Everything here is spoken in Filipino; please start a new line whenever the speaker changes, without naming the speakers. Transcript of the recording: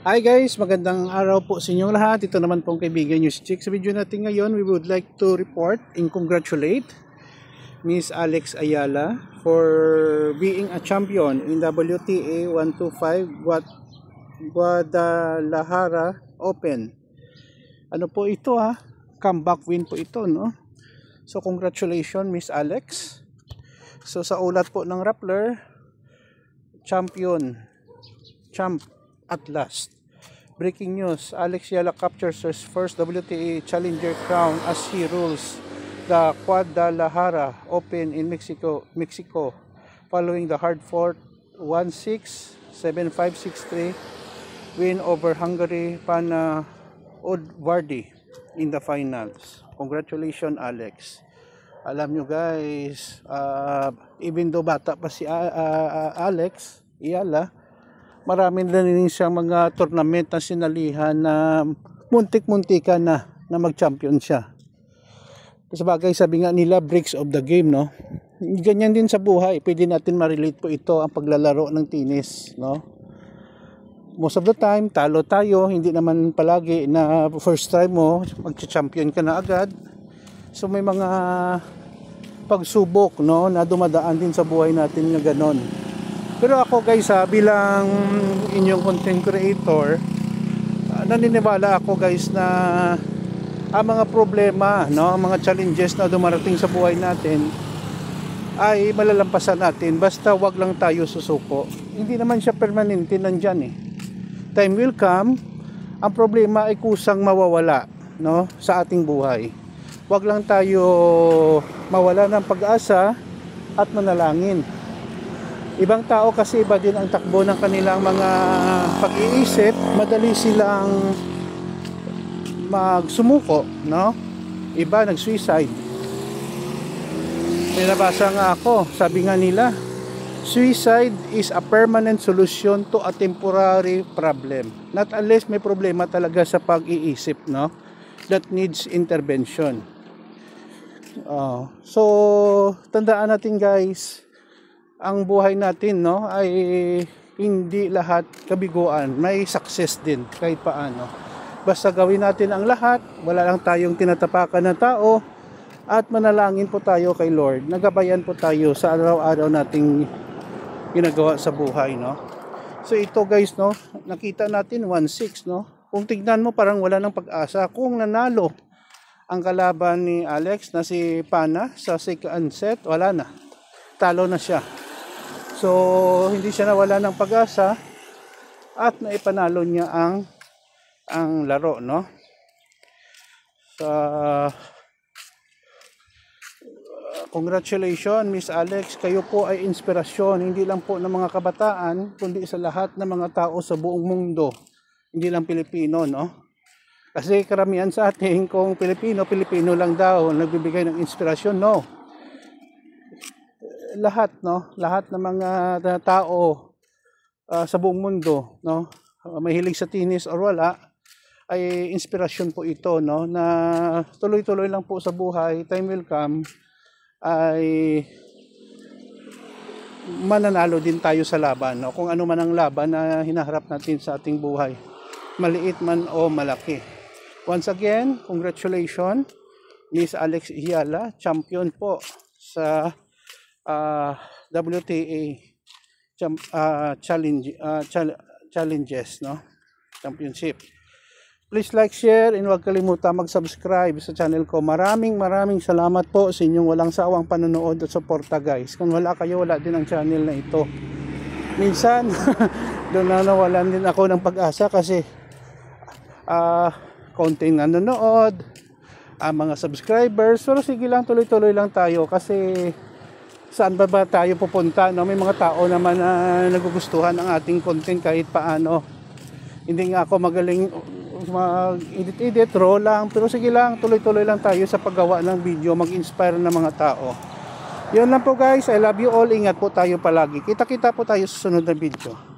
Hi guys, magandang araw po sa inyong lahat. Ito naman pong kaibigan News Chick. Sa video natin ngayon, we would like to report and congratulate Miss Alex Ayala for being a champion in WTA 125 Guadalajara Open. Ano po ito comeback win po ito, no? So congratulations Miss Alex. So sa ulat po ng Rappler, champ at last. Breaking news, Alex Ayala captures her first WTA Challenger crown as she rules the Guadalajara Open in Mexico following the hard-fought 1-6, 7-5, 6-3 win over Hungary Pana Udvardy in the finals. Congratulations Alex. Alam nyo guys, even though bata pa si Alex Ayala, marami na rin siyang mga tournament na sinalihan na muntik-muntikan na mag-champion siya. Sabagay, sabi nga nila, breaks of the game, no? Ganyan din sa buhay. Pwede natin ma-relate po ito ang paglalaro ng tennis, no? Most of the time, talo tayo. Hindi naman palagi na first time mo, mag-champion ka na agad. So may mga pagsubok, no, na dumadaan din sa buhay natin na ganon. Pero ako guys, bilang inyong content creator, naniniwala ako guys na ang mga problema, no, mga challenges na dumarating sa buhay natin ay malalampasan natin basta wag lang tayo susuko. Hindi naman siya permanente, nandyan Time will come, ang problema ay kusang mawawala, no, sa ating buhay. Wag lang tayo mawala ng pag-asa at manalangin. Ibang tao kasi iba din ang takbo ng kanilang mga pag-iisip, madali silang magsumuko, no? Iba nag-suicide. May nabasa nga ako, sabi nga nila, suicide is a permanent solution to a temporary problem. Not unless may problema talaga sa pag-iisip, no? That needs intervention. So, tandaan natin guys, ang buhay natin, no, ay hindi lahat kabiguan. May success din kahit paano. Basta gawin natin ang lahat, wala lang tayong tinatapakan na tao, at manalangin po tayo kay Lord. Nagabayan po tayo sa araw-araw nating ginagawa sa buhay, no. So ito guys, no, nakita natin 1-6, no. Kung tignan mo parang wala ng pag-asa. Kung nanalo ang kalaban ni Alex na si Pana sa second set, wala na. Talo na siya. So, hindi siya nawala ng pag-asa at naipanalo niya ang laro, no? Congratulations, Miss Alex. Kayo po ay inspirasyon, hindi lang po ng mga kabataan, kundi sa lahat ng mga tao sa buong mundo. Hindi lang Pilipino, no? Kasi karamihan sa atin, kung Pilipino lang daw, nagbibigay ng inspirasyon, no? Lahat, no, lahat ng mga tao sa buong mundo, no, mahilig sa tennis or wala, ay inspirasyon po ito, no, na tuloy-tuloy lang po sa buhay. Time will come ay mananalo din tayo sa laban, no, kung ano man ang laban na hinaharap natin sa ating buhay, maliit man o malaki. Once again, congratulations Miss Alex Ayala, champion po sa WTA challenges, no, championship. Please like, share, and huwag kalimutan mag-subscribe sa channel ko. Maraming salamat po sa inyong walang sawang panonood at suporta guys. Kung wala kayo, wala din ang channel na ito. Minsan doon na nawalan din ako ng pag-asa kasi konting nanonood, mga subscribers. Pero sige lang, tuloy-tuloy lang tayo kasi saan ba tayo pupunta, no? May mga tao naman na nagugustuhan ang ating content kahit paano. Hindi nga ako magaling mag-edit, raw lang. Pero sige lang, tuloy-tuloy lang tayo sa paggawa ng video, mag-inspire ng mga tao. Yun lang po guys, I love you all. Ingat po tayo palagi. Kita-kita po tayo sa sunod na video.